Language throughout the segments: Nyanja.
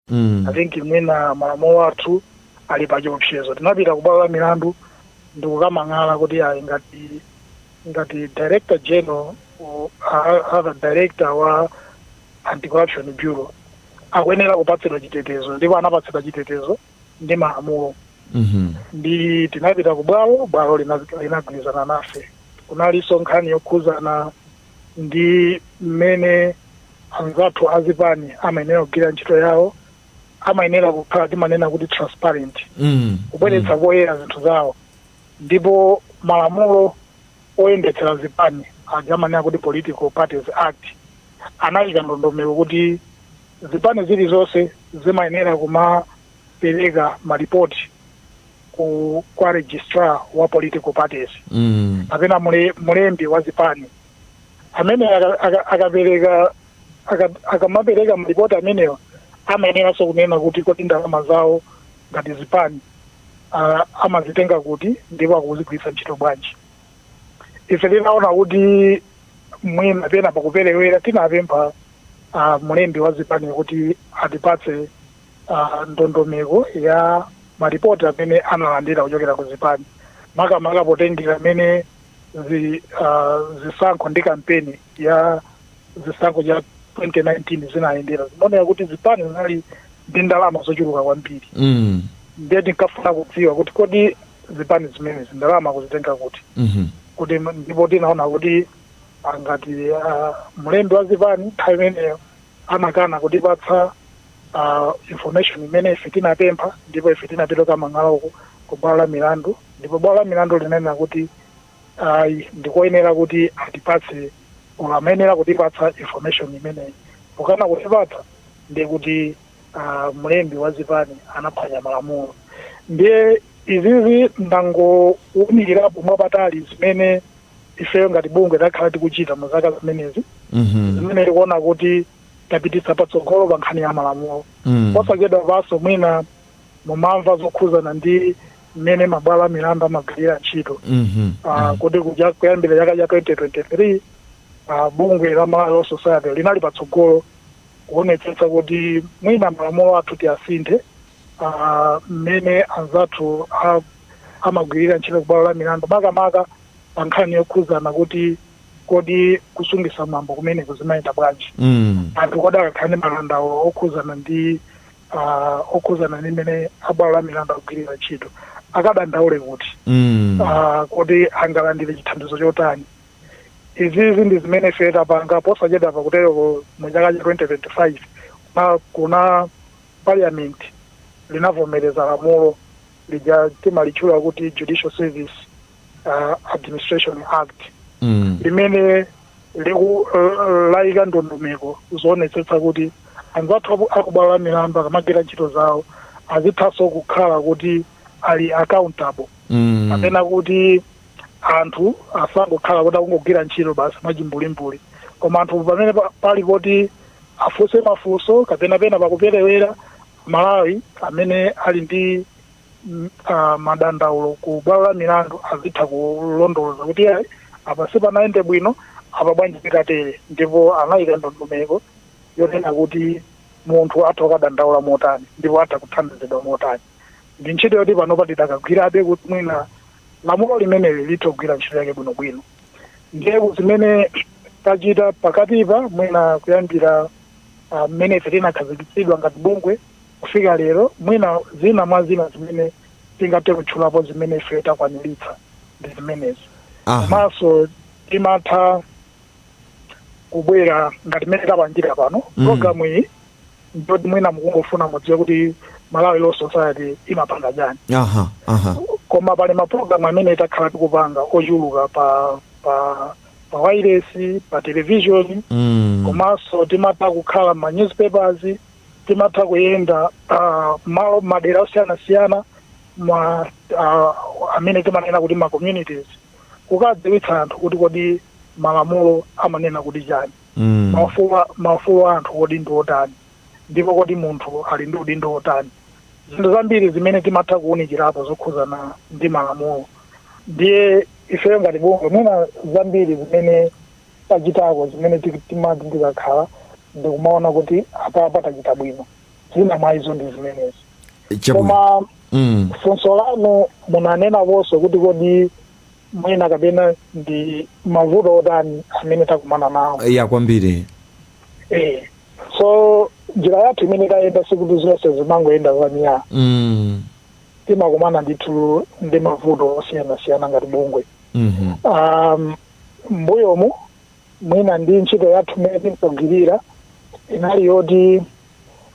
I think mwina malamulo athu ali pa chiopsezo. Tinapita ku bwalo la milandu ndikukamang'ala kuti ayi ngati director general other director wa anti-corruption bureau akuyenera kupatsidwa chitetezo, ndipo anapatsidwa chitetezo ndi malamulo. Ndi tinapita ku bwalo linagwirizana nafe. Kunalinso nkhani yokhuzana ndi mmene anzathu azipani amayenera kugwira ntchito yawo, amayenera kukhala timanena kuti transparent, kubweretsa poyera zinthu zawo. Ndipo malamulo oyendetsera zipani amanena kuti Political Parties Act anayika ndondomeko kuti zipani zilizonse zimayenera kumapereka maripoti kwa registrar wa political parties, kapena mulembi wa zipani amene akamapereka maripoti amenewa amayeneranso kunena kuti kodi ndalama zawo ngati zipani amazitenga kuti ndipo akuzigwiritsa ntchito bwanji. Ife tinaona kuti mwina pena pakuperewera tinapempha mulembi wa zipani kuti atipatse ndondomeko ya maripoti amene analandira kuchokera ku zipani, makamaka potengera amene zisankho ndi kampeni ya zisankho cha 2019 zinayendera. Zinaoneka kuti zipani zinali ndi ndalama zochuluka kwambiri. Ndiye tinkafuna kudziwa kuti kodi zipani zimene ndalama kuzitenga kuti kuti ndipo tinaona kuti ngati mulembi wa zipani nthawi imeneyo amakana kutipatsa information imene ife tinapempha, ndipo ife tinapita kamang'ala ku bwalo la milandu, ndipo bwalo la milandu linanena kuti ndikoyenera kuti atipatse amenera kutipatsa information imeneyi. Pokana kutipatsa ndi kuti mulembi wa zipani anaphwanya malamulo. Ndiye izizi ndangowunikirapo mwapatali zimene ifeyo ngati bungwe takhala tikuchita mu zaka zimenezi, zimene tikuona kuti tapititsa patsogolo pa nkhani ya malamulo. Posachedwa panso mwina mumamva zokhuzana ndi mmene mabwalo a milandu amagwirira ntchito, kuti kuyambira chaka cha 2023 bungwe la Malawi Law Society linali patsogolo kuonetsetsa kuti mwina malamulo athu tiyasinthe, mmene anzathu amagwirira ntchito ku bwalo la milandu, makamaka pa nkhani yokhuzana kuti kodi kusungisa mwambo kumene kuzimayenda bwanji. Anthu kodi akakhala ndi malandawo okhuzana ndi mmene abwalo la milandu akugwirira ntchito akadandaule kuti kodi angalandire chithandizo chotani. Izizi ndi zimene ife tapanga posachedwa pakutero mu chaka cha 2025 kuna parliament linavomereza lamulo lija timalitchula kuti Judicial Service Administration Act, limene layika ndondomeko zoonetsetsa kuti anzathu akubwalo la milandu akamagwira ntchito zawo azithanso kukhala kuti ali accountable, kapena kuti anthu asangokhala kuti akungogwira ntchito basi mwachimbulimbuli, koma anthu pamene pali kuti afunse mafunso kapena pena pakuperewera Malawi amene ali ndi madandaulo ku bwalo la milandu azitha kulondoloza kuti apa sipanayende bwino, apa bwanji tikatere. Ndipo anayika ndondomeko yonena kuti munthu atha kudandaula motani ndipo atha kuthandizidwa motani. Ndi ntchito yoti panopa tidakagwirabe kuti mwina lamulo limeneli litogwira ntchito yake bwinobwino. Ndiye zimene tachita pakatipa mwina kuyambira mmene ife tinakhazikitsidwa ngati bungwe kufika lero, mwina zina mwa zina zimene tingathe kutchulapo zimene ife takwaniritsa ndi zimenezi. Komanso timatha kubwera ngati mmene tapangira pano programu iyi, ndiyoti mwina mukungofuna mudziwe kuti Malawi Law Society imapanga chani. Koma pali mapulogalamu amene takhala tikupanga ochuluka pa wireless, pa television, komanso timatha kukhala ma newspapers, timatha kuyenda malo madera osiyana-siyana amene timanena kuti ma communities, kukadziwitsa anthu kuti kodi malamulo amanena kuti chani, maufulu anthu kodi ndi otani, ndipo kodi munthu ali ndi udindo otani. Zinthu zambiri zimene timatha kuwunikirapo zokhuzana ndi malamulo. Ndiye ifeyo ngati bungwe mwina zambiri zimene tachitako zimene timati tikakhala ndikumaona kuti apa tachita bwino. zina maizo ndi zimenezi. Koma funso lanu munanena bonso kuti kodi mwina kapena ndi mavuto otani amene takumana nawo. Ya kwambiri. So njira yathu imene tayenda sikuti zonse zimangoyenda zaniya. Timakumana ndithu ndi mavuto osiyana-siyana ngati bungwe. Mbuyomu mwina ndi ntchito yathu imene tinkagwirira inali yoti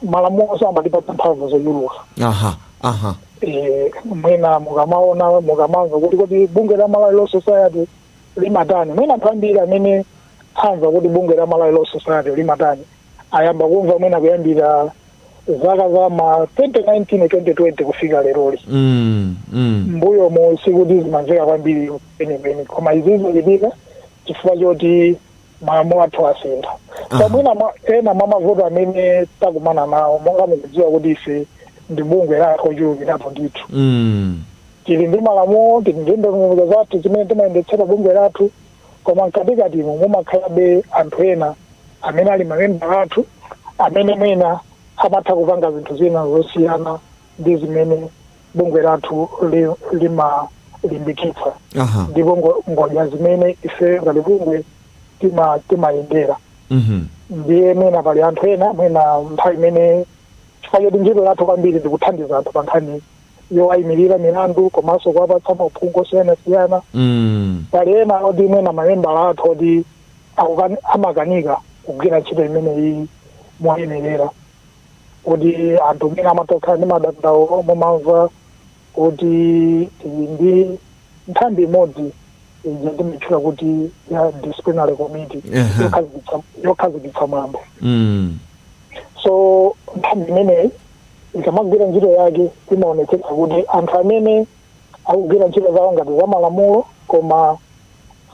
malamulo amatipa mphamvu zochuluka. Mwina mukamamva kuti bungwe la Malawi Law Society limatani. Mwina anthu ambiri amene amva kuti bungwe la Malawi Law Society limatani ayamba kumva mwina kuyambira zaka za ma 2019 2020 kufika leroli. Mbuyo mu sikuti zimamveka kwambiri penipeni, koma izizo zitika chifukwa choti malamulo athu asintha. So mwina ena mwa mavuto amene takumana nawo monga mukudziwa kuti ife ndi bungwe lakho ochulukirapo ndithu. Tili ndi malamulo, tili ndi ndondomeko zathu zimene timayendetsera bungwe lathu, koma mkatikatimo mumakhalabe anthu ena amene ali mamemba athu amene mwina amatha kupanga zinthu zina zosiyana ndi zimene bungwe lathu limalimbikitsa. Ndipo ngodya zimene ife ngati bungwe timayendera. Ndiye mwina pali anthu ena mwina nthawi imene chifukwa choti ntchito yathu kwambiri ndikuthandiza anthu pa nkhani yowayimirira milandu komanso kuwapatsa maphungu osiyana-siyana. Pali ena oti mwina mamembala athu oti amakanika kugwira ntchito imeneyi moyenerera. Kuti anthu mwina amatokhala ndi madandaulo mumamva kuti ndi nthambi imodzi ndimitchula kuti ya disciplinary committee yokhazikitsa mwambo. So nthambi imeneyi ikamagwira ntchito yake imaonetsetsa kuti anthu amene akugwira ntchito zawo ngati za malamulo koma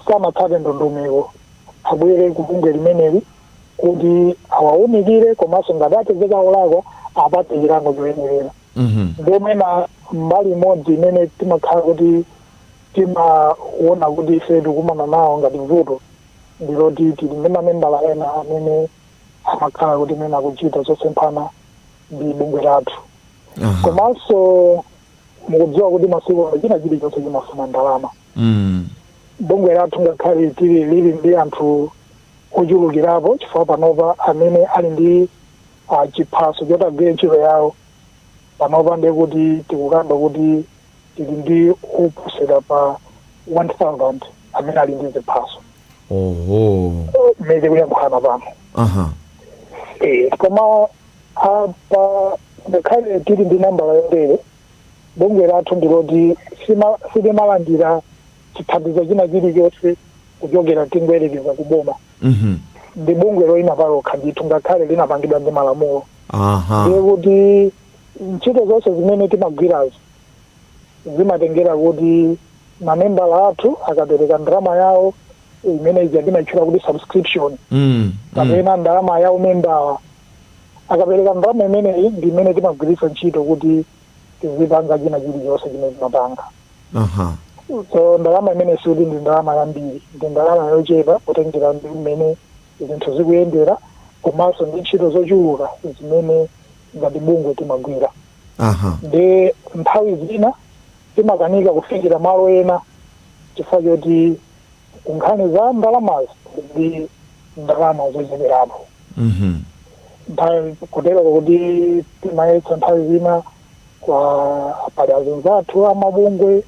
sanatsate ndondomeko abwere ku bungwe limeneli kuti awaunikire komanso ngati apezeka olakwa apatse chilango choyenerera. Ndiye mwina mbali imodzi imene timakhala kuti timaona kuti ife tikumana nawo ngati vuto ndiloti tili ndi mamembala ena amene amakhala kuti mwina akuchita zosemphana ndi bungwe lathu. Komanso mukudziwa kuti masiku ano china chilichonse chimafuna ndalama. Bungwe lathu ngakhale lili ndi anthu ochulukirapo chifukwa panopa amene ali ndi chiphaso chotagwira ntchito yawo panopa ndi kuti tikukamba kuti tili ndi oposera pa 1000 amene ali ndi ziphaso. Mmene kuyankhulana pano. Koma apa ngakhale tili ndi nambala yotere bungwe lathu ndiloti silimalandira chithandizo china chilichonse kuchokera tingwerekeza kuboma. Ndi bungwe loyima palokha ndithu ngakhale linapangidwa ndi malamulo. Ndiye kuti ntchito zonse zimene timagwirazo zimatengera kuti mamembala athu akapereka ndalama yawo imene ija timatchula kuti subscription. Kapena ndalama yawo membawa akapereka ndalama imeneyi ndi imene timagwiritsa ntchito kuti tizipanga china chilichonse chimene timapanga. So ndalama imene sikuti ndi ndalama yambiri, ndi ndalama yochepa kutengera ndi mmene zinthu zikuyendera komanso ndi ntchito zochuluka zimene ngati bungwe timagwira. Ndi nthawi zina timakanika kufikira malo ena chifukwa choti nkhani za ndalamazi ndi ndalama zocheperapo. Kutero kuti timayetsa nthawi zina kwa pali azinzathu amabungwe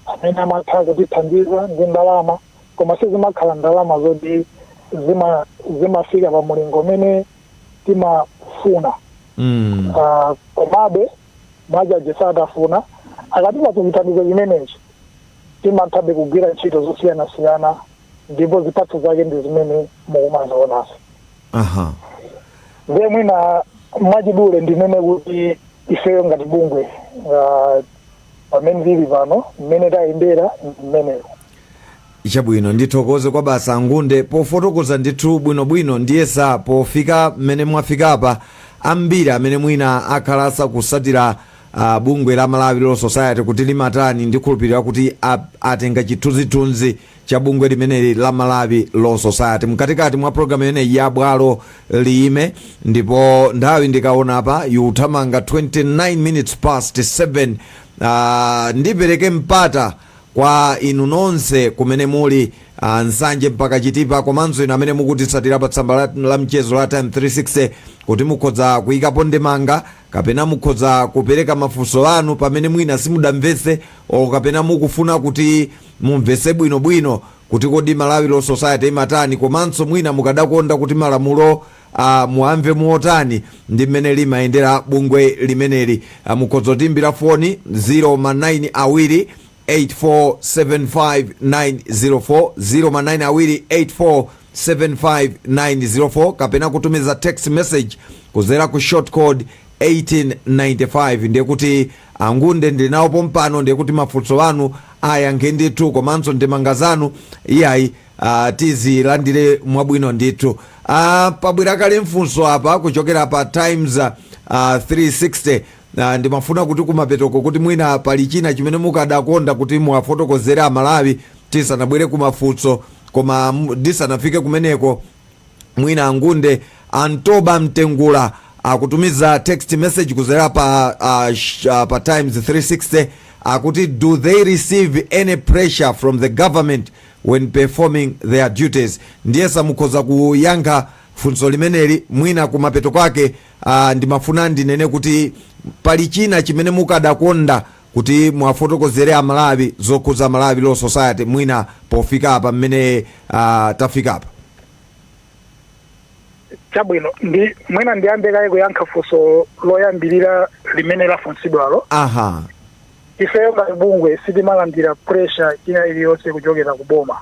amene amatha kutithandiza ndi ndalama koma sizimakhala ndalama zoti zimafika pa mulingo umene timafuna. Komabe majaji satafuna akatipatsa chithandizo chimenechi timathabe kugwira ntchito zosiyana-siyana ndipo zipatso zake ndi zimene mukumazionazo. Ndiye mwina mwachidule ndinene kuti ifeyo ngati bungwe pamene tili pano mmene tayendera mmenero. Chabwino ndithokoze kwa basa Angunde pofotokoza ndithu bwinobwino. Ndiyesa pofika mmene mwafika apa ambiri amene mwina akhalasa kusatira bungwe la Malawi Law Society kuti limatani ndikhulupirira kuti atenga chithunzithunzi cha bungwe limeneli la Malawi Law Society. Mkatikati mwa programu imeneyi ya bwalo liyime, ndipo nthawi ndikaona apa yuthamanga 29 minutes past 7. Ndipereke mpata kwa inu nonse kumene muli Nsanje mpaka Chitipa, komanso inu amene mukutitsatira pa tsamba la mchezo la Time 360 kuti mukhoza kuyikapo ndemanga kapena mukhoza kupereka mafunso anu pamene mwina simudamvese o kapena mukufuna kuti mumvese bwinobwino kuti kodi Malawi Law Society imatani, komanso mwina mukadakonda kuti malamulo muamve muotani ndi mmene limayendera bungwe limeneli. Mukhoza timbira foni 0 awiri 8475904 0 awiri 8475904 kapena kutumiza text message kuzera ku short code 1895. ndiye kuti Angunde ndili nawo pompano, ndiye kuti mafunso anu ayankhe ndithu, komanso ndemanga zanu iyayi tizilandire mwabwino ndithu. Pabwera kale mfunso apa kuchokera pa Times 360. Ndimafuna kuti kumapetoko kuti mwina pali china chimene mukadakonda kuti muwafotokozere Amalawi tisanabwere kumafunso, koma ndisanafike kumeneko mwina Angunde Antoba Mtengula akutumiza text message kuzera pa Times 360 akuti do they receive any pressure from the government when performing their duties. Ndiye samukhoza kuyankha funso limeneli mwina kumapeto kwake. Ndimafuna ndinene kuti pali china chimene mukadakonda kuti mwafotokozere Amalawi zokhuza Malawi Law Society mwina pofika apa mmene tafika apa. Chabwino mwina ndiyambe kaye kuyankha funso loyambirira limene lafunsidwalo. Ifeyo ngati bungwe sitimalandira pressure ina iliyonse kuchokera kuboma.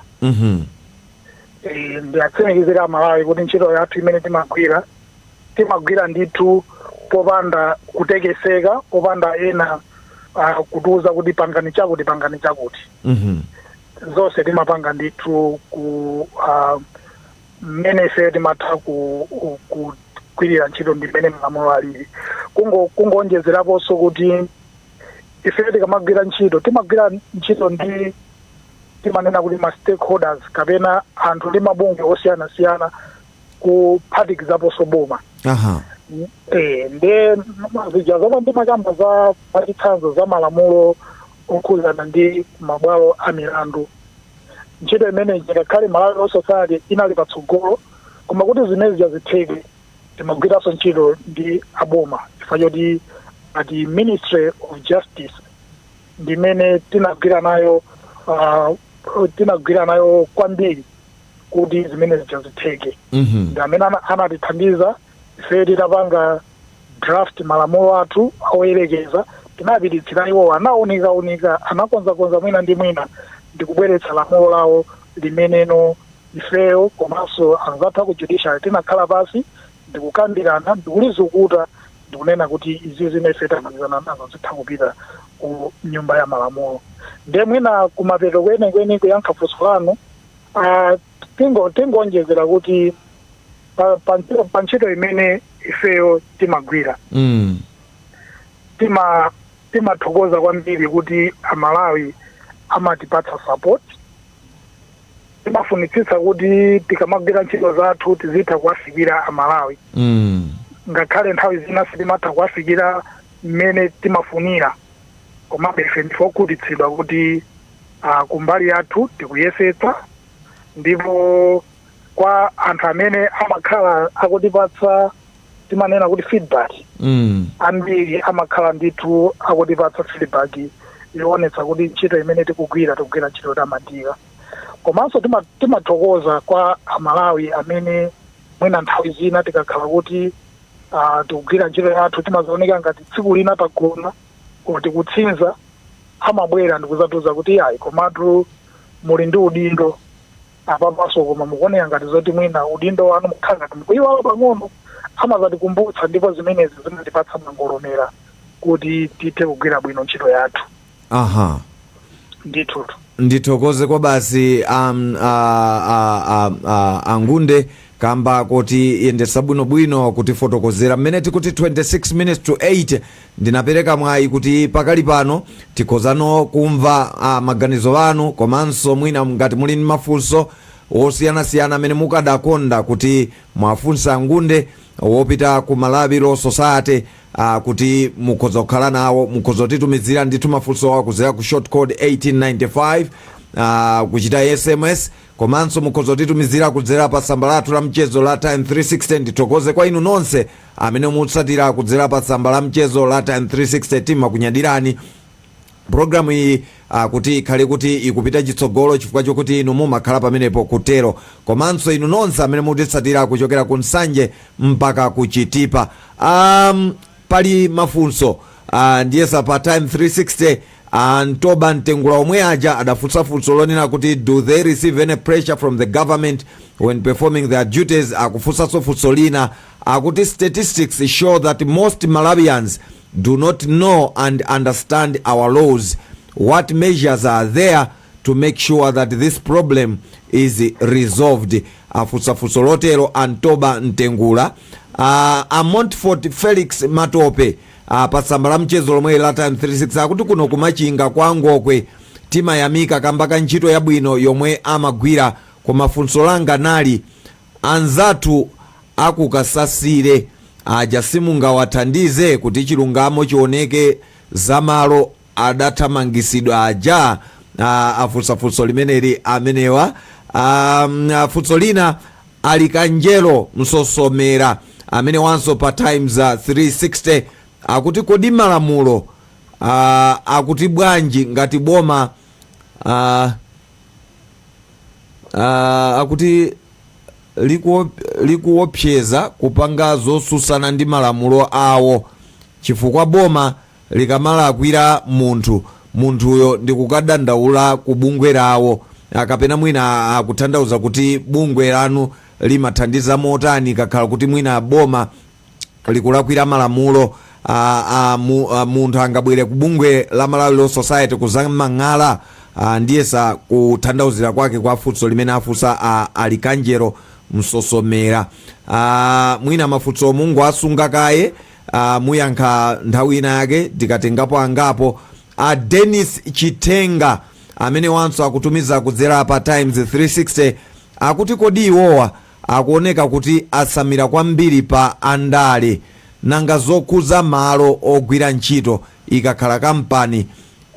Ndiyatsimikizira Amalawi kuti ntchito yathu imene timagwira ndithu popanda kutekeseka, popanda ena kutuza kuti pangani chakuti. Zonse timapanga ndithu ku mmene ife timatha kukwirira ntchito ndi mmene malamulo alili. Kungonjezeraponso kuti ife tikamagwira ntchito ndi timanena kuti ma stakeholders kapena anthu ndi mabungwe osiyanasiyana kuphatikizaponso boma. Nde zija zomwe ndimakamba za pachitsanzo za malamulo okhuzana ndi mabwalo a milandu. Ntchito imene ngakhale Malawi Law Society inali patsogolo, koma kuti zimene zitheke timagwiranso ntchito ndi aboma chifukwa choti ati Ministry of Justice ndimene tinagwira nayo kwambiri kuti zimene zitheke. Ndi amene anatithandiza ife titapanga draft malamulo athu awoyerekeza, tinapititsira iwo anaoneka anakonzakonza mwina ndi mwina ndikubweretsa lamulo lawo limeneno ifeyo komanso anzathu ku judiciary tinakhala pasi ndikukambirana ndikulizukuta ndikunena kuti izi zimene ife tamalizana nazo zitha kupita ku nyumba ya malamulo. Ndiye mwina kumapeto kwenikweni kuyankha funso lanu tingonjezera kuti pa ntchito imene ifeyo timagwira timathokoza kwambiri kuti Amalawi amatipatsa support. Timafunitsitsa kuti tikamagwira ntchito zathu tizitha kuwafikira Amalawi. Ngakhale nthawi zina sitimatha kuwafikira mmene timafunira, komabe ife ndifokhutitsidwa kuti kumbali yathu tikuyesetsa, ndipo kwa anthu amene amakhala akutipatsa timanena kuti feedback. Ambiri amakhala ndithu akutipatsa feedback yoonetsa kuti ntchito imene tikugwira ntchito yotamandika. Komanso timathokoza kwa Amalawi amene mwina nthawi zina tikakhala kuti tikugwira ntchito yathu timazaoneka ngati tsiku lina tagona kuti kutsinza, amabwera ndikuzatuza kuti ayi komatu muli ndi udindo apapaso, koma mukuoneka ngati zoti mwina udindo wanu mukhala ngati mukuyiwala pang'ono. Amazatikumbutsa, ndipo zimenezi zimatipatsa mangolomera kuti tithe kugwira bwino ntchito yathu. Ndithu ndithokoze kwa basi Angunde kamba kuti yendesa bwinobwino kuti fotokozera mmene tikuti 26 minutes to 8 ndinapereka mwayi kuti pakali pano tikhozano kumva maganizo anu, komanso mwina ngati muli mafunso osiyanasiyana amene mukadakonda kuti mwafunsa Angunde wopita ku Malawi Law Society kuti mukhoza kukhala nawo, mukhoza kutitumizira ndithu mafunso awo kudzera ku short code 1895 kuchita SMS, komanso mukhoza kutitumizira kudzera pa tsamba lathu la mchezo la Time 360. Ndithokoze kwa inu nonse amene mutsatira kudzera pa tsamba la mchezo la Time 360. Timakunyadirani programu iyi kuti ikhale kuti ikupita chitsogolo chifukwa chokuti inu mumakhala pamenepo kutero, komanso inu nonse amene mutitsatira kuchokera ku Nsanje mpaka ku Chitipa. Pali mafunso ndiyesa pa Time 360 Ntoba Ntengula omwe aja adafunsa funso lonena kuti do they receive any pressure from the government when performing their duties. Akufunsa funso lina akuti statistics show that most Malawians do not know and understand our laws. What measures are there to make sure that this problem is resolved? Afunsa funso lotero Ntoba Ntengula. Montfort Felix Matope pa tsamba la mchezo lomwe la Time 36 akuti kuno kumachinga kwa Ngokwe timayamika kambaka ntchito yabwino yomwe amagwira, koma funso langa nali anzathu akukasasire aja simungawathandize kuti chilungamo chioneke zamalo adathamangisidwa aja. Afunsa funso limeneli amenewa. Funso lina Alikanjelo Msosomera amene wanso pa Times 360 akuti kodi malamulo akuti bwanji ngati boma akuti likuopseza kupanga zosusana ndi malamulo awo, chifukwa boma likamalakwira munthuyo ndikukadandaula ku bungwe lawo, kapena mwina akutanthauza kuti bungwe lanu limathandiza motani kakhala kuti mwina boma likulakwira malamulo. Munthu angabwere ku bungwe la Malawi Law Society kuzamang'ala. Ndiyesa kutanthauzira kwake kwa funso limene afunsa Alikanjelo Msosomera. Mwina mafunso mungu asunga kaye muyankha nthawi ina yake tikatengapo angapo. Dennis Chitenga amene wanso akutumiza kudzera pa Times 360 akuti kodi iwowa akuoneka kuti asamira kwambiri pa andale, nanga zokhuza malo ogwira ntchito ikakhala kampani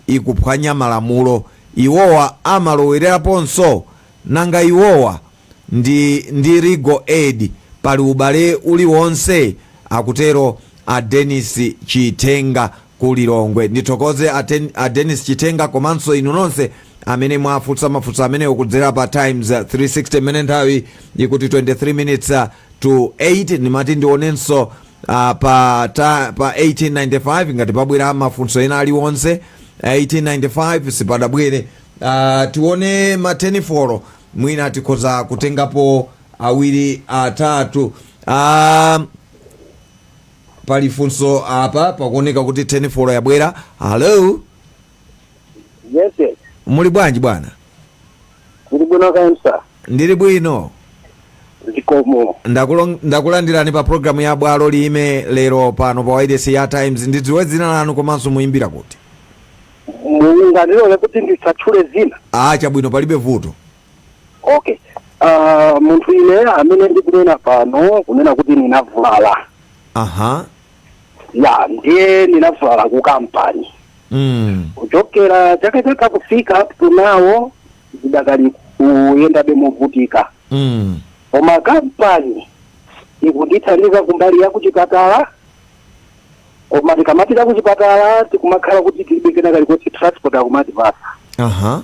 ikuphwanya malamulo iwowa amaloweraponso, nanga iwowa ndi legal aid pali ubale uliwonse. Akutero Dennis Chitenga kulilongwe. Ndithokoze Dennis Chitenga, komanso inu nonse amene mwafunsa mafunso amene kudzera pa Times 360 mene nthawi ikuti 23 minutes to 8. Ndimati ndionenso pa 1895 ngati pabwera mafunso ena aliwonse 1895 sipadabwere. Tione ma 10 mwina tikhoza kutengapo awiri atatu. Pali funso apa pakuoneka kuti 10 yabwera. Hello. Yes, yes. Muli bwanji bwana? Ndili bwino kansa. Ndili bwino. Ndikomo. Ndakulandirani pa programu ya bwalo lime lero pano pa Wireless ya Times. Ndidziwe dzina lanu komanso muyimbira kuti? Mungandilola kuti ndisatchule zina. Chabwino palibe vuto. Okay. Munthu ine amene ndikunena pano kunena kuti ninavulala. Ya, ndiye ninavulala ku kampani. Kuchokera chaka kufika up to now ndidakali kuyenda bemovutika. Koma kampani ikundithandiza kumbali ya kuchipatala, koma tikamapita kuchipatala tikumakhala kuti tilibekena kali kuti transport akumati pasa.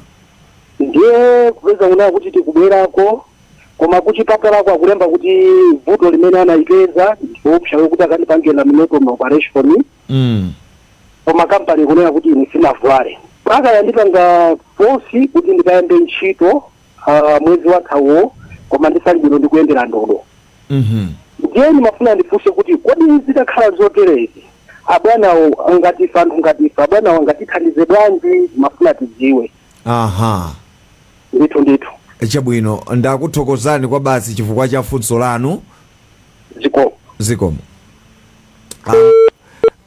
Ndiye kupeza kunena kuti tikubwerako, koma kuchipatala kwa kulemba kuti vuto limene anayipeza ndiopsha yokuti akandipangela mineto operation. Koma kampani kunena kuti ine sinavulale. Paka yandipanga force kuti ndikayambe ntchito mwezi wathawo, koma ndisali bwino ndikuyendera ndodo. Ndiye ndimafuna ndifunse kuti kodi zidakhala zoterezi abwanawo ngatifa anthu ngatifa abwanawo ngatithandize bwanji, mafuna tidziwe. Ndithu. Chabwino, ndakuthokozani kwa basi chifukwa cha funso lanu. Zikomo.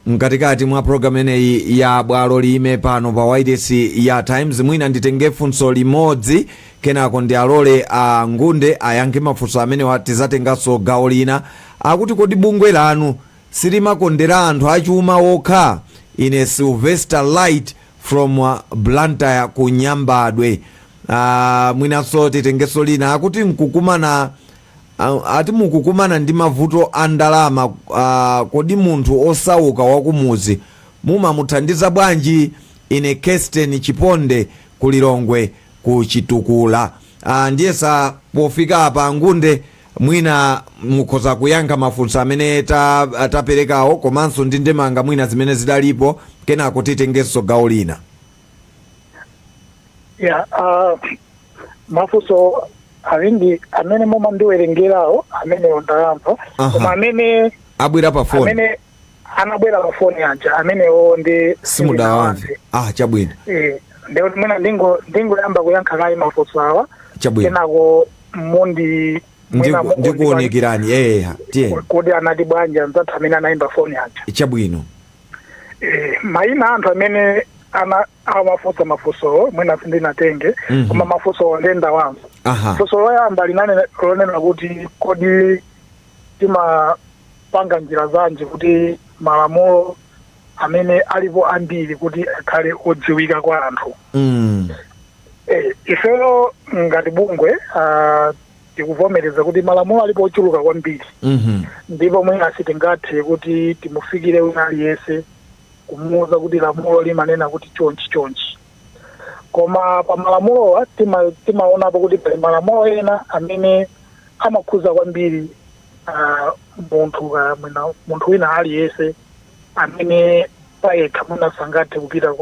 Mkatikati mwa program eneyi ya bwalo lime pano pa Wireless ya Times, mwina nditenge funso limodzi kenako ndi alole Ngunde ayankhe mafunso amene watizatenganso gawo lina. Akuti kodi bungwe lanu silimakondera anthu achuma okha? Ine Sylvester Light from Blantyre ku Nyambadwe. Mwinanso titengeso lina akuti mukukumana ndi mavuto a ndalama, kodi munthu osauka wakumuzi mumamuthandiza bwanji? Ine Kesten Chiponde ku Lilongwe ku Chitukula. Ndiye sa pofika apa Ngunde mwina mukhoza kuyankha mafunso amene taperekawo komanso ndi ndemanga mwina zimene zidalipo kenako titengenso gawo lina. Mafunso amene moma ndiwerengerawo amene ondayamva koma amene abwera pa phone amene anabwera pa phone yanja amenewo ndi simudawamve. Chabwino. Ndio mwina ndingoyamba kuyankha kayi mafunso awa. Chabwino. Kenako mundi ndikuonekirani tiye kodi anati bwanja nzathu amene anayimba phone yanja. Chabwino. Mayina anthu amene amafunsa mafunso mwina sindinatenge koma mafunso ndenda wanza. Funso loyamba lonena kuti kodi timapanga njira zanji kuti malamulo amene alipo ambiri kuti akhale odziwika kwa anthu. Ifeyo ngati bungwe tikuvomereza kuti malamulo alipo ochuluka kwambiri, ndipo mwina sitingathe kuti timufikire wina aliyense kumuwuza kuti lamulo limanena kuti chonchi. Koma pa malamulowa timaonapo kuti pali malamulo ena amene amakhuza kwambiri munthu wina aliyense amene payekha mwina sangathe kupita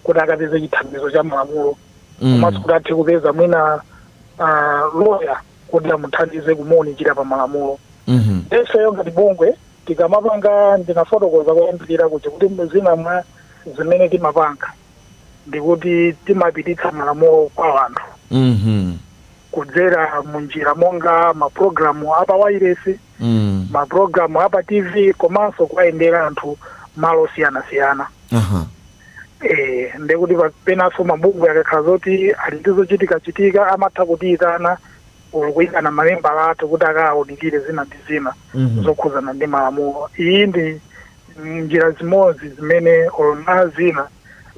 kuti akapeze chithandizo cha malamulo, komanso kuti athe kupeza mwina lawyer kuti amuthandize kumuwunikira pa malamulo. Ifeyo ngati bungwe tikamapanga, ndinafotokoza kuyambirira kuti zina mwa zimene timapanga ndikuti timapititsa malamulo kwa anthu kudzera munjira monga maprogramu apa Wireless, maprogramu apa TV, komanso kuwayendera anthu malo osiyanasiyana. Ndikuti penaso mabungwe akakhala zoti ali ndi zochitika amatha kutiyitana kuyitana mamembala athu kuti akawunikire zina ndi zina zokhuzana ndi malamulo. Iyi ndi njira zimodzi zimene zina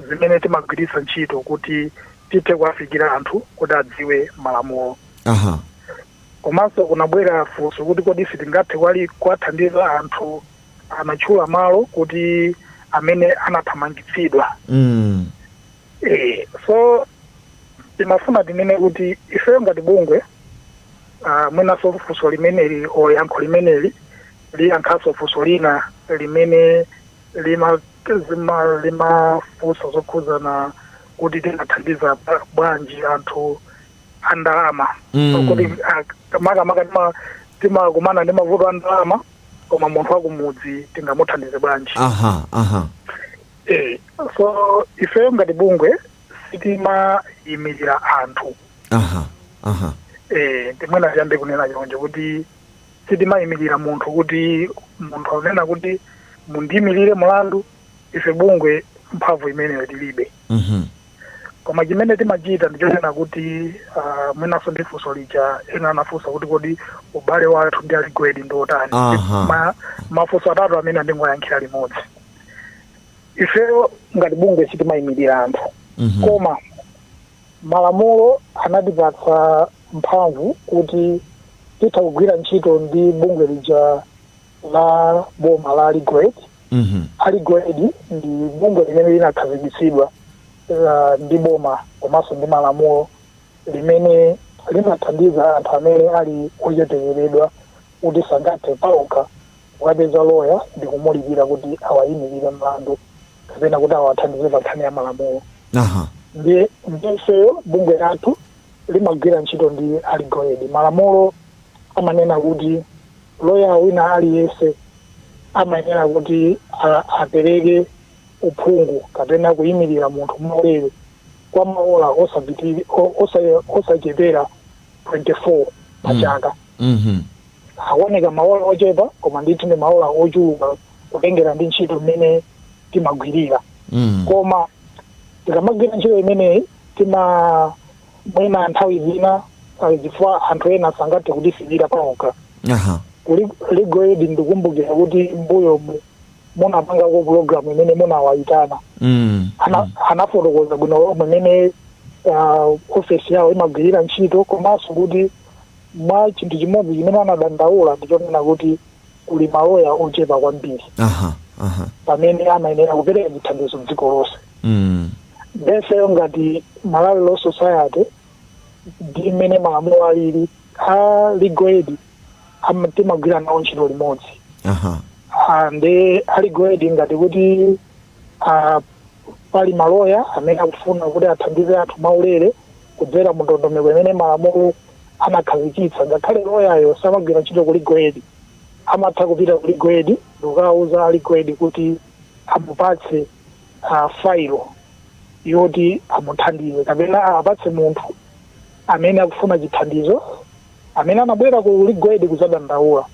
zimene timagwiritsa ntchito kuti tithe kuwafikira anthu kuti adziwe malamulo. Komanso kunabwera funso kuti kodi sitingathe kuwathandiza anthu amatchula malo kuti amene anathamangitsidwa. So timafuna tinene kuti ifeyo ngati bungwe mwinaso funso limeneli yankho limeneli liyankhaso funso lina limene limafunsa zokhuzana kuti tingathandiza bwanji anthu a ndalama. Kuti makamaka timakumana ndi mavuto a ndalama koma munthu wakumudzi tingamuthandize bwanji. So ifeyo ngati bungwe sitimayimirira anthu. Ndimwena tiyambe kunena chonje kuti sitimayimirira munthu kuti munthu akunena kuti mundiyimirire mulandu, ife bungwe mphamvu imeneyo tilibe. Koma chimene timachita ndichonena kuti mwinaso ndi funso lija ena anafunsa kuti kodi ubale wathu ndi aligwedi ndiotani. Mafunso atatu amene ndingoyankhira limodzi. Ifeyo ngati bungwe sitimayimirira anthu, koma malamulo anatipatsa mphamvu kuti titha kugwira ntchito ndi bungwe lija la boma la Aligwedi. Aligwedi ndi bungwe limene linakhazikitsidwa ndi boma komanso ndi malamulo limene limathandiza anthu amene ali ochetekeredwa kuti sangathe pawokha kukapeza lawyer ndi kumulipira kuti awayimirire mlandu kapena kuti awathandize pa nkhani ya malamulo. Ndifeyo bungwe lathu limagwira ntchito ndi Aligwedi. Malamulo amanena kuti lawyer wina aliyense amayenera kuti apereke uphungu kapena kuyimirira munthu mwaulere kwa maola osachepera 24 pachaka aoneka maola ochepa koma ndithu ndi maola ochuluka kutengera ndi ntchito imene timagwirira koma tikamagwira ntchito imeneyi mwina nthawi zina zifukwa anthu ena sangathe kutifikira paokha Legal Aid ndikumbukira kuti mbuyo munapangako programu imene munawayitana anafotokoza bwino lomwe imene ofesi yawo imagwirira ntchito komanso kuti mwa chinthu chimodzi chimene anadandaula ndichonena kuti kuli maloya ochepa kwambiri pamene amayenera kupereka chithandizo m'dziko lonse ndeseyo ngati Malawi Law Society ndi imene malamulo alili a Legal Aid timagwira nawo ntchito limodzi ndi a Legal Aid ngati kuti pali maloya amene akufuna kuti athandize anthu mwaulere kudzera mu ndondomeko imene malamulo anakhazikitsa ngakhale loyayo samagwira ntchito ku Legal Aid amatha kupita ku Legal Aid ndikukawuza a Legal Aid kuti amupatse failo yoti amuthandize kapena apatse munthu amene akufuna chithandizo amene anabwera ku Legal Aid kuzadandaula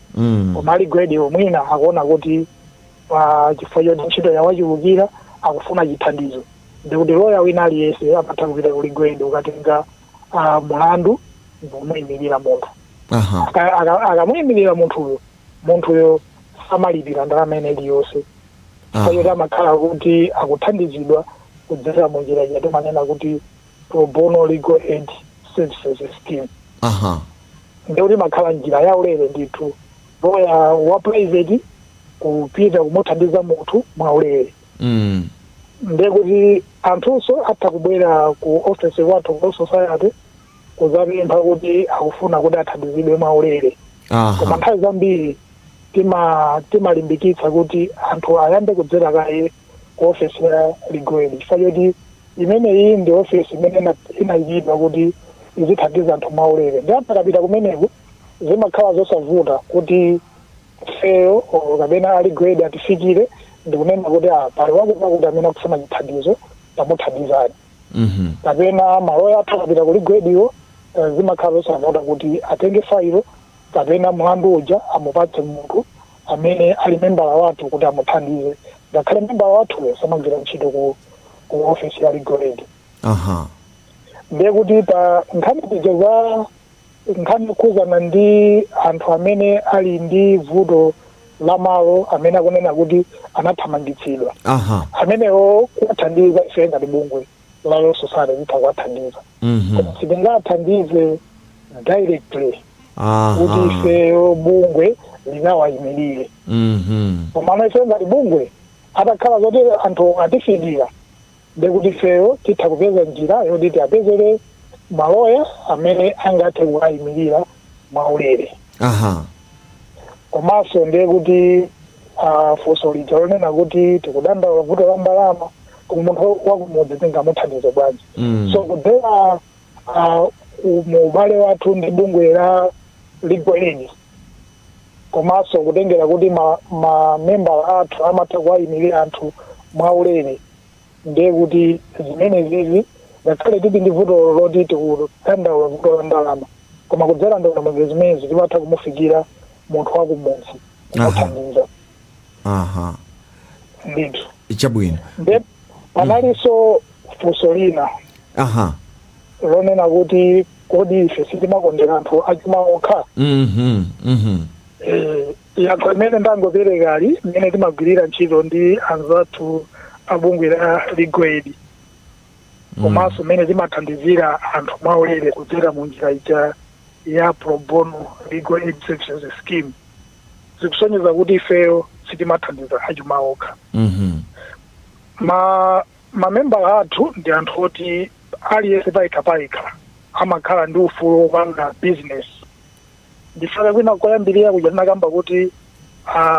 koma Legal Aid mwina akuona kuti chifukwa choti ntchito yawachulukira akufuna chithandizo ndikuti loya wina aliyense amatha kupita ku Legal Aid ukatenga mulandu ndikumuyimirira munthu akamuyimirira munthuyo samalipira ndalama ineyi yonse chifukwa choti amakhala kuti akuthandizidwa kudzera mu njira ija timanena kuti pro bono Legal Aid Services Scheme ndikuti makhala njira yaulere ndithu loya wa private kupita kumuthandiza munthu mwaulere ndekuti anthunso atha kubwera ku office wathu ku society kuzapempha kuti akufuna kuti athandizidwe mwaulere koma nthawi zambiri timalimbikitsa kuti anthu ayambe kudzera kaye ku office ya Legal Aid chifukwa choti imeneyi ndi office imene inayikidwa kuti izithandiza anthu mwaulere ndi apakapita kumeneko zimakhala zosavuta kuti feyo kapena a Legal Aid atifikire ndikunena kuti pali wakuti kuti amene akufuna chithandizo tamuthandizani kapena maloya athu akapita ku Legal Aid iwo zimakhala zosavuta kuti atenge failo kapena mlandu uja amupatse munthu amene ali membala wathu kuti amuthandize ngakhale membala wathuyo samagwira ntchito ku ofisi ya Legal Aid ndiye kuti pa nkhani tija za nkhani kuzana ndi anthu amene ali ndi vuto la malo amene akunena kuti anathamangitsidwa amenewo kuwathandiza ife ngati bungwe la Law Society litha kuwathandiza koma sitingathandize directly kuti ifeyo bungwe linawayimirire koma ife ngati bungwe atakhala zoti anthu atifikira ndekuti ifeyo titha kupeza njira yoti tiapezere maloya amene angathe kuwayimirira mwaulere komanso ndiye kuti funso lija lonena kuti tikudandaula vuto la ndalama koma munthu wakumudzi tingamuthandize bwanji so kudzera mu ubale wathu ndi bungwe la Legal Aid komanso kutengera kuti mamembala athu amatha kuwayimirira anthu mwaulere ndiye kuti zimene zizi ngakhale tili ndi vuto loti tikudandaula vuto la ndalama koma kudzera ndondomeko zimenezi timatha kumufikira munthu wakumudzi kumuthandiza ndithu ichabwino nde panalinso funso lina lonena kuti kodi ife sitimakondera anthu achuma okha yankho imene ndangopereka ali imene timagwirira ntchito ndi anzathu abungwe la Legal Aid komanso imene timathandizira anthu mwaulere kudzera mu njira ija ya pro bono Legal Aid Services Scheme zikusonyeza kuti ifeyo sitimathandiza achuma okha mamembala athu ndi anthu oti aliyense payikha amakhala ndi ufulu wopanga business ndifuna kwina koyambirira kuja tinakamba kuti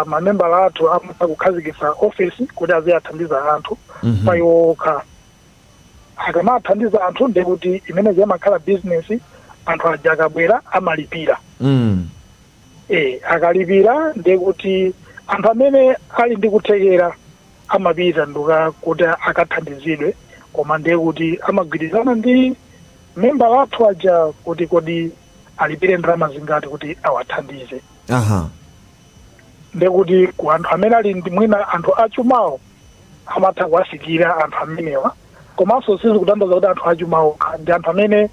mamembala athu amatha kukhazikitsa office kuti aziyathandiza anthu payokha akamathandiza anthu ndiye kuti imene ziyamakhala business anthu aja akabwera amalipira akalipira ndiye kuti anthu amene ali ndi kuthekera amapita nduka kuti akathandizidwe koma ndiye kuti amagwirizana ndi membala athu aja kuti kodi alipire ndalama zingati kuti awathandize. Aha. Ndekuti ku anthu amene ali ndi mwina anthu achumawo amatha kuwafikira anthu amenewa, komanso sizikutanthauza kuti anthu achumawo ndi anthu amene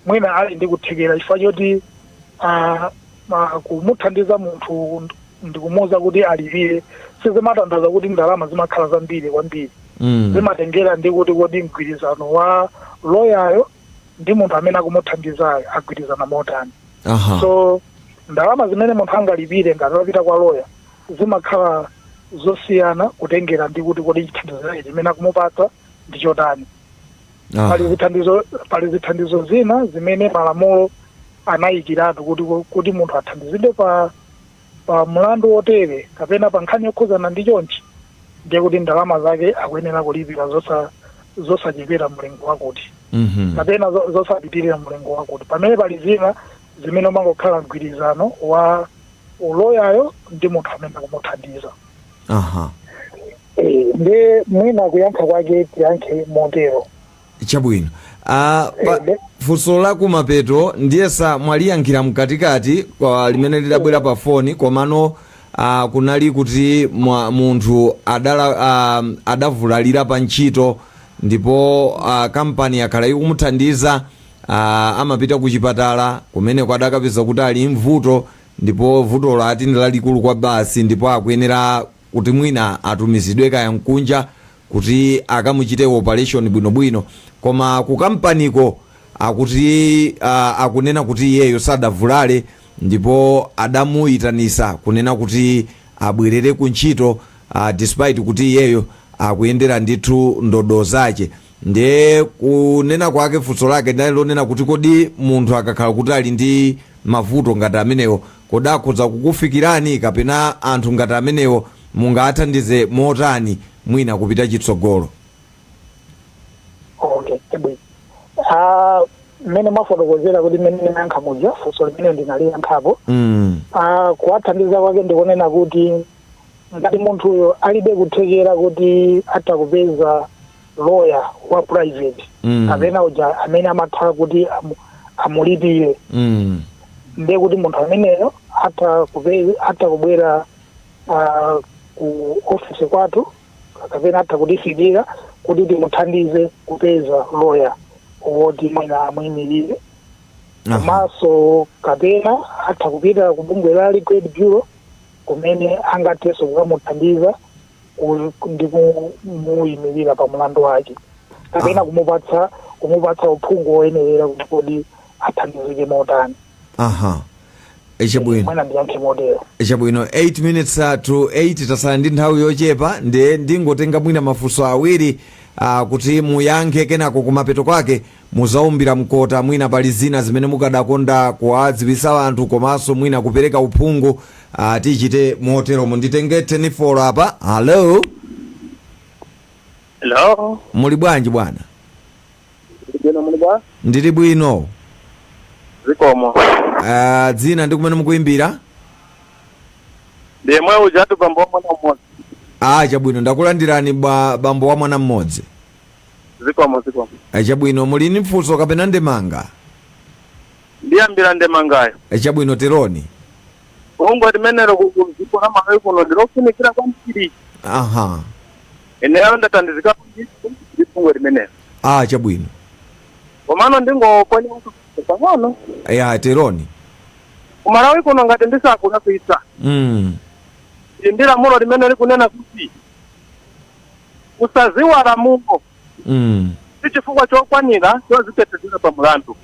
mwina ali ndi kuthekera chifukwa choti kumuthandiza munthu ndikumuwuza kuti alipire sizimatanthauza kuti ndalama zimakhala zambiri kwambiri. Zimatengera ndi kuti kodi mgwirizano wa loyayo ndi munthu amene akumuthandizayo agwirizana motani. So ndalama zimene munthu angalipire ngati apita kwa loya zimakhala zosiyana kutengera ndi kuti kodi chithandizo chake chimene akumupatsa ndi chotani. Pali zithandizo zina zimene malamulo anayikiratu kuti munthu athandizidwe pa mlandu wotere kapena pa nkhani yokhuzana ndi chonchi, ndiye kuti ndalama zake akuyenera kulipira zosachepera mlingo wakuti kapena zosapitirira mlingo wakuti. Pamene pali zina zimene umangokhala mgwirizano wa uloyayo ndi munthu amene akumuthandiza. Ndi mwina kuyankha kwake tiyankhe motero. Chabwino. Funso la kumapeto ndiyesa mwaliyankhira mkatikati kwa limene lidabwera pa foni komano kunali kuti munthu adavulalira pa ntchito ndipo kampani akhala ikumuthandiza amapita ku chipatala kumene kwadakapeza kuti ali mvuto ndipo vutolo ati ndi lalikulu kwa basi ndipo akuyenera kuti mwina atumizidwe kaya mkunja kuti akamuchite operation bwinobwino, koma ku kampaniko akuti akunena kuti iyeyo sadavulale ndipo adamuyitanisa kunena kuti abwerere ku ntchito despite kuti iyeyo akuyendera ndithu ndodo zake. Ndiye kunena kwake funso lake ndali lonena kuti kodi munthu akakhala kuti ali ndi mavuto ngati amenewo kodi akhoza kukufikirani kapena anthu ngati amenewo mungathandize motani mwina kupita chitsogolo? Okay, mmene mwafotokozera kuti mmene ndinayankha muja funso limene ndinaliyankhapo. Kuwathandiza kwake ndikunena kuti ngati munthuyo alibe kuthekera kuti atakupeza lawyer wa private kapena uja amene amatha kuti amulipire, ndiye kuti munthu ameneyo atha kubwera ku ofisi kwathu kapena atha kutifikira kuti timuthandize kupeza lawyer woti mwina amuyimirire. Komanso kapena atha kupita ku bungwe la Legal Bureau kumene angathenso kukamuthandiza ndi kumuyimirira pa mlandu wake kapena kumupatsa uphungu woyenerera kuti kodi athandizike motani. Echabwino 8 minutes to 8 tasala ndi nthawi yochepa ndingotenga mwina mafunso awiri kuti muyankhe kenako kumapeto kwake muzaumbira mkota mwina pali zina zimene mukadakonda kuwadziwitsa anthu komanso mwina kupereka uphungu tichite motero. Munditenge 24 apa. Hello. Muli bwanji bwana? Ndili bwino. Zikomo. Dzina ndi kumene mukuimbira? Ndemwe ujatu bambo wa mwana mmodzi. Chabwino ndakulandirani bambo wa mwana mmodzi. Zikomo. Chabwino muli ndi funso kapena ndemanga? Ndiyambira ndemangayo. Chabwino teroni. Ungwe limenero kuziko na mawe kuno ndirofunikira kwa mpiri. Eneyo ndatandizika kungwe limenero. Chabwino. Komano ndingoponya pang'ono. Teroni. Kumalawi kuno ngati ndisakuna kuisa. Ndira mulo limene likunena kuti usaziwala Mungu. Chifukwa chokwanira chozitetezera pa mulandu.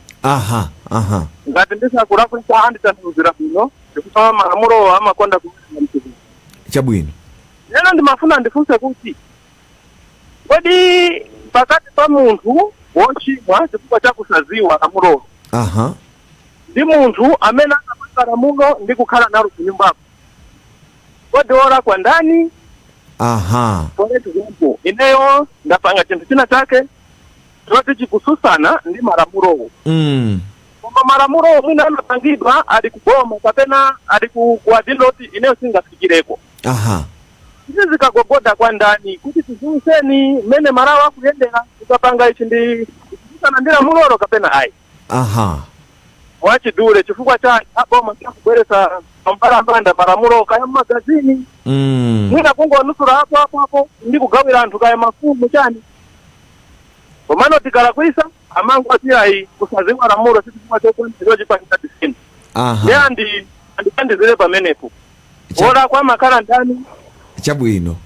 Ngati ndisakula kuisa anditanduzira bwino ndikupa malamulo amakonda kumenya mthupi. Chabwino. Lero ndimafuna ndifunse kuti kodi pakati pa munthu wochimwa chifukwa chakusaziwa lamulo ndi munthu amene anapata lamulo ndi kukhala nalo kunyumbako kodi olakwa ndani? Ineyo ndapanga chinthu china chake choti chikususana ndi malamulowo. Koma malamulowo mwina anapangidwa ali kuboma kapena ali kuwadiloti ineyo singafikireko. Izi zikagogoda kwa ndani kuti tiziwiseni mene Malawi akuyendera tukapanga ichi ndi kususana ndi lamulo kapena ayi. wachidule chifukwa chake hapo mtakubweresa mbalambanda malamulo kaya magazini mwina kungo nusura hapo ndi kugawira anthu kaya mafumu chani komano tikala kuisa amangu atiyayi kusaziwa lamulo chifukwa chokwenziwa chipangisa disini andizile pamenepo ora kwa makala ndani chabwino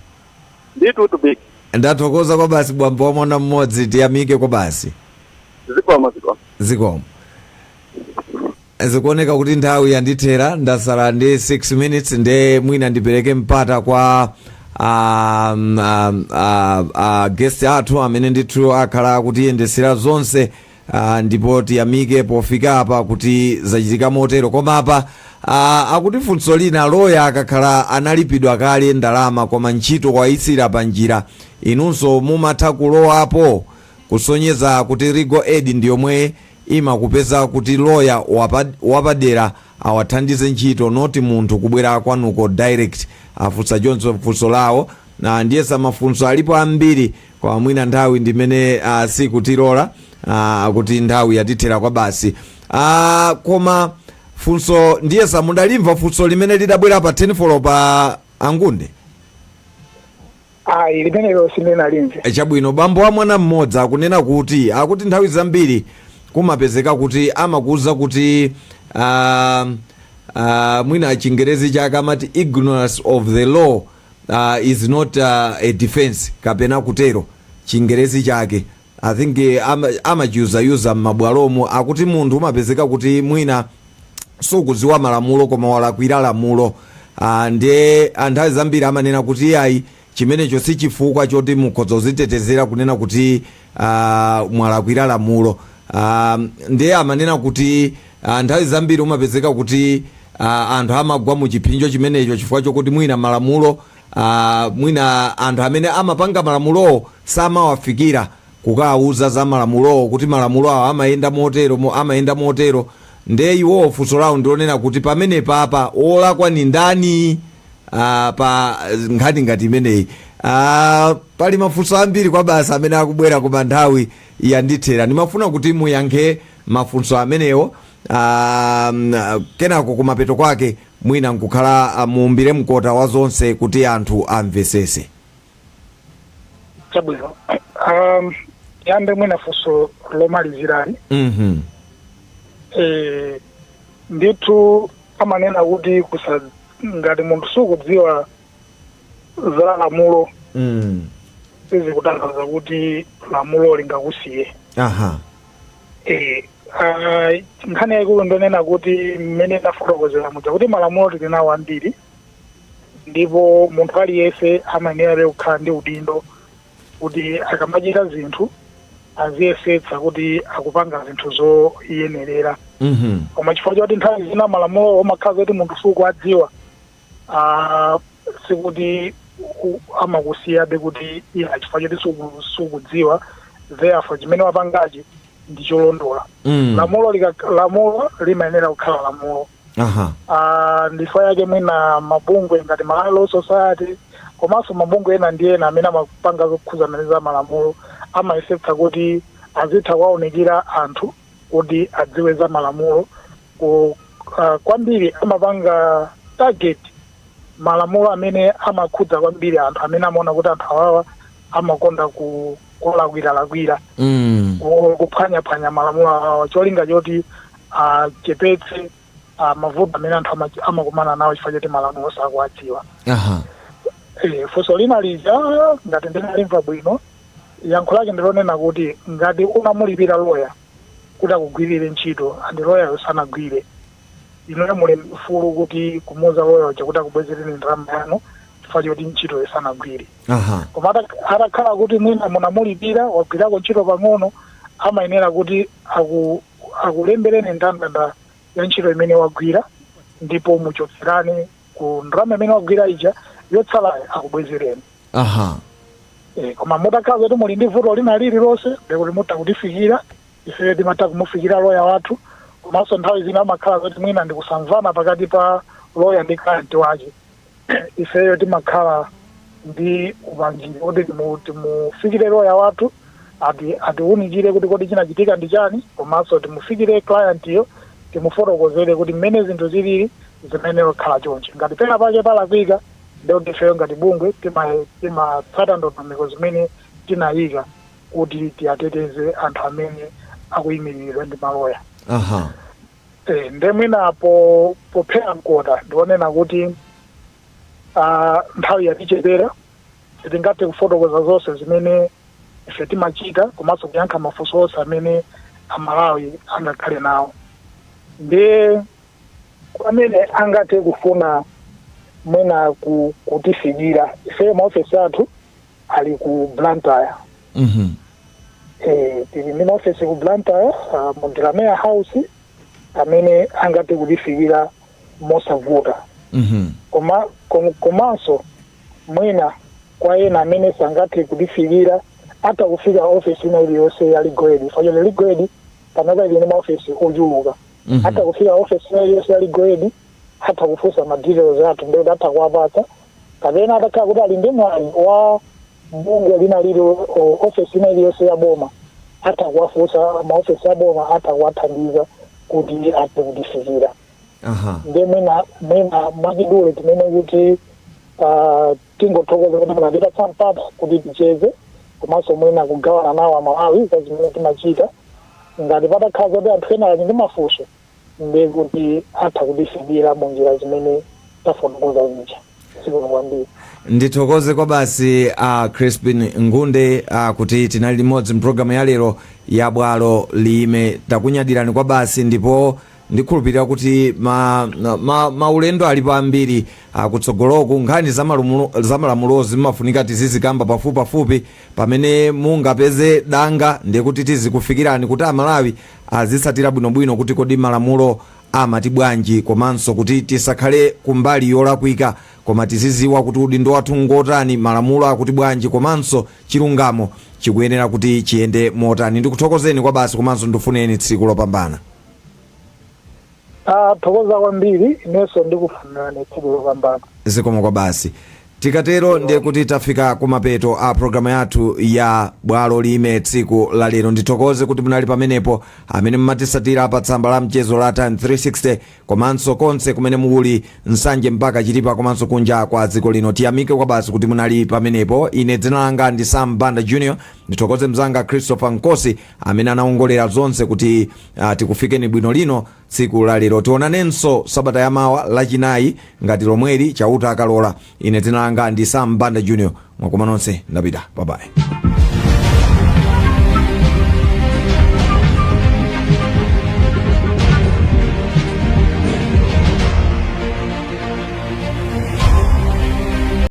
nditu tubiki ndathokoza kwa basi bwambo wa mwana mmodzi tiyamike kwa basi zikomo zikuoneka kuti nthawi yandithera ndasala ndi 6 minutes nde mwina ndipereke mpata kwa guest athu amene ndithu akhala kutiyendesera zonse ndipo tiyamike pofika apa kuti zachitika motero koma apa akuti funso lina loya akakhala analipidwa kale ndalama koma ntchito kwayitsira pa njira inunso mumatha kulowapo kusonyeza kuti legal aid ndiyomwe imakupeza kuti loya wapadera awathandize ntchito noti munthu kubwera kwanuko direct afunsa choncho funso lawo na ndiyesa mafunso alipo ambiri kwa mwina nthawi ndimene sikutilola kuti nthawi yatithera kwa basi koma funso ndiyesa mundalimva funso limene lidabwera pa 10 pa Angunde limenelo sindinalimve chabwino bambo wa mwana mmodzi akunena kuti nthawi zambiri kumapezeka kuti amakuza kuti mwina chingerezi chake amati ignorance of the law is not a defense kapena kutero chingerezi chake I think amachiuza m'mabwalomo akuti munthu umapezeka kuti mwina sukuziwa malamulo koma walakwira lamulo ndiye anthawi zambiri amanena kuti ayi chimenecho si chifukwa choti mukhoza kuzitetezera kunena kuti mwalakwira lamulo ndiye amanena kuti nthawi zambiri umapezeka kuti anthu amagwa mu chipinjo chimenecho chifukwa chokuti mwina malamulo mwina anthu amene amapanga malamulowo samawafikira kukawuza za malamulowo kuti malamulo awo amayenda motero ndiye iwo funso lawo ndionena kuti pamene papa olakwa ni ndani pa nkhani ngati imeneyi pali mafunso ambiri kwa basi amene akubwera koma nthawi yandithera ndimafuna kuti muyankhe mafunso amenewo kenako kumapeto kwake mwina nkukhala muumbire mkota wa zonse kuti anthu amvesese chabwino yambe mwina funso lomalizirani ndithu amanena kuti ngati munthu sukudziwa za lamulo sizikutanthauza kuti lamulo lingakusiye nkhani yaikulu ndonena kuti mmene ndafotokozera muja kuti malamulo tilinawo ambiri ndipo munthu aliyense amayenera kukhala ndi udindo kuti akamachita zinthu aziyesetsa kuti akupanga zinthu zoyenerera koma chifukwa choti nthawi zina malamulo omakhala kuti munthu sukuwadziwa sikuti amakusiyabe kuti chifukwa choti sukudziwa therefore chimene wapangachi ndi cholondola lamulo limayenera kukhala lamulo ndifo yake mwina mabungwe ngati Malawi Law Society komanso mabungwe ena ndi ena amene amapanga zokhuzana za malamulo amayesetsa kuti azitha kuwaonekera anthu kuti adziwe za malamulo kwambiri amapanga target malamulo amene amakhudza kwambiri anthu amene amaona kuti anthu awawa amakonda kulakwira kuphwanyaphwanya malamulo awawa cholinga choti chepetse mavuto amene anthu amakumana nawo chifukwa choti malamulo sakuwadziwa funso lina lija ngati ndinalimva bwino yankho lake ndilonena kuti ngati unamulipira loya kuti akugwirire ntchito andi loya sanagwire inoyo muli mfulu kuti kumuuza loya uja kuti akubwezereni ndalama yanu chifukwa choti ntchito sanagwire koma atakhala kuti mwina munamulipira wagwirako ntchito pang'ono amayenera kuti akulembereni ndandanda ya ntchito imene wagwira ndipo muchotserani ku ndalama imene wagwira ija yotsalayo akubwezereni koma mutakhala kuti muli ndi vuto lina lililonse ndikuti mutakutifikira ife timatha kumufikira loya wathu komanso nthawi zina amakhala kuti mwina ndikusamvana pakati pa loya ndi client wake ifeyo timakhala ndi upangiri kuti timufikire loya wathu atiwunikire kuti kodi chinachitika ndi chani komanso timufikire client iyo timufotokozere kuti mmene zinthu zilili zimene kukhala chonchi. Ngati pena pake palakwika ndiye ifeyo ngati bungwe timatsata ndondomeko zimene tinayika kuti tiateteze anthu amene akuyimiridwa ndi maloya. Ndemwina pophera mkota ndionena kuti nthawi yatichepera sitingathe kufotokoza zonse zimene ife timachita komanso kuyankha mafunso onse amene amalawi angakhale nawo. Ndiye amene angathe kufuna mwina kutifikira ife maofesi athu ali ku Blantyre. Tili ndi maofesi ku Blantyre mu Delamere House amene angathe kutifikira mosavuta. Komanso mwina kwa ena amene sangathe kutifikira hata kufika ofesi ina iliyonse ya Legal Aid. Fanyole Legal Aid panaza ili maofesi ochuluka. Hata kufika ofesi ina iliyonse ya Legal Aid hata kufusa madetails athu ndio hata kuwapata. Kapena hata kuti ali ndi mwali wa bunge lina lilo ofesi ina iliyonse ya boma hata kuwafusa maofesi ya boma hata kuwathandiza kuti ate kutifikira. Ndiye mwina mwachidule timene kuti tingothokoza kuti munapita sampata kuti ticheze komanso mwina kugawana nawo amalawi za zimene timachita. Ngati patakhala kuti anthu ena ali ndi mafunso ndiye kuti atha kutifikira mu njira zimene tafotokoza zija. Sikuno kwambiri. Ndithokoze kwa basi Crispin Ngunde kuti tinali limodzi mpulogalamu ya lero ya bwalo lime. Takunyadirani kwa basi ndipo ndikhulupirira kuti maulendo ali pambiri kutsogoloku. Nkhani za malamulo zimafunika tizizikamba pafupi pamene mungapeze danga ndiye kuti tizikufikirani kuti amalawi azitsatira bwinobwino kuti kodi malamulo amati bwanji komanso kuti tisakhale kumbali yolakwika koma tiziziwa kuti udindo wathu ngotani, malamulo akuti bwanji komanso chilungamo chikuyenera kuti chiyende motani. Ndikuthokozeni kwa basi komanso ndifuneni tsiku lopambana. Thokoza kwambiri inenso ndikufunirani tsiku lopambana. Zikomo kwa basi. Tikatero ndiye kuti tafika kumapeto a programu yathu ya bwalo lime tsiku la lero. Ndithokoze kuti munali pamenepo amene mmatisatira pa tsamba la mchezo la Time 360 komanso konse kumene muli nsanje mpaka chilipa komanso kunja kwa dziko lino. Tiyamike kwa basi kuti munali pamenepo. Ine dzina langa ndi Sam Banda Junior. Ndithokoze mzanga Christopher Nkosi amene anaongolera zonse kuti tikufikeni bwino lino tsiku la lero. Tionanenso sabata yamawa lachinayi ngati lomweli chauta akalola. Ine dzina langa ndi Sam Banda Junior. Mwakoma nonse ndapita. Bye bye.